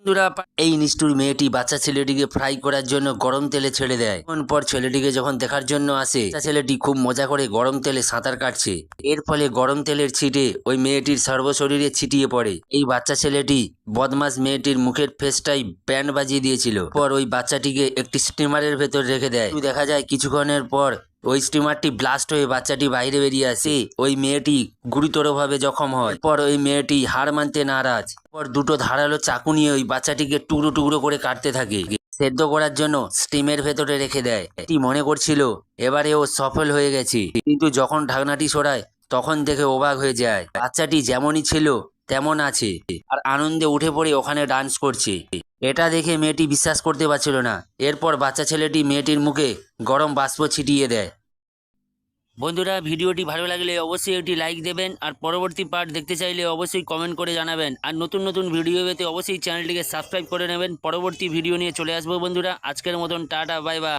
বন্ধুরা, এই নিষ্ঠুর মেয়েটি বাচ্চা ছেলেটিকে ফ্রাই করার জন্য গরম তেলে ছেড়ে দেয়। পর ছেলেটিকে যখন দেখার জন্য আসে, বাচ্চা ছেলেটি খুব মজা করে গরম তেলে সাঁতার কাটছে। এর ফলে গরম তেলের ছিটে ওই মেয়েটির সর্বশরীরে ছিটিয়ে পড়ে। এই বাচ্চা ছেলেটি বদমাস মেয়েটির মুখের ফেসটাই ব্যান্ড বাজিয়ে দিয়েছিল। পর ওই বাচ্চাটিকে একটি স্টিমারের ভেতর রেখে দেয়। দেখা যায় কিছুক্ষণের পর ওই স্টিমারটি ব্লাস্ট হয়ে বাচ্চাটি বাইরে বেরিয়ে আসে। ওই মেয়েটি গুরুতরভাবে জখম হয়। পর ওই মেয়েটি হার মানতে নারাজ। পর দুটো ধারালো চাকু নিয়ে ওই বাচ্চাটিকে টুকরো টুকরো করে কাটতে থাকে। সেদ্ধ করার জন্য স্টিমের ভেতরে রেখে দেয়। এটি মনে করছিল এবারে ও সফল হয়ে গেছে, কিন্তু যখন ঢাকনাটি সরায় তখন দেখে অবাক হয়ে যায় বাচ্চাটি যেমনই ছিল তেমন আছে, আর আনন্দে উঠে পড়ে ওখানে ডান্স করছে। এটা দেখে মেয়েটি বিশ্বাস করতে পারছিল না। এরপর বাচ্চা ছেলেটি মেয়েটির মুখে গরম বাষ্প ছিটিয়ে দেয়। বন্ধুরা, ভিডিওটি ভালো লাগলে অবশ্যই একটি লাইক দেবেন, আর পরবর্তী পার্ট দেখতে চাইলে অবশ্যই কমেন্ট করে জানাবেন। আর নতুন নতুন ভিডিও পেতে অবশ্যই চ্যানেলটিকে সাবস্ক্রাইব করে নেবেন। পরবর্তী ভিডিও নিয়ে চলে আসবো বন্ধুরা। আজকের মতন টাটা, বাই বাই।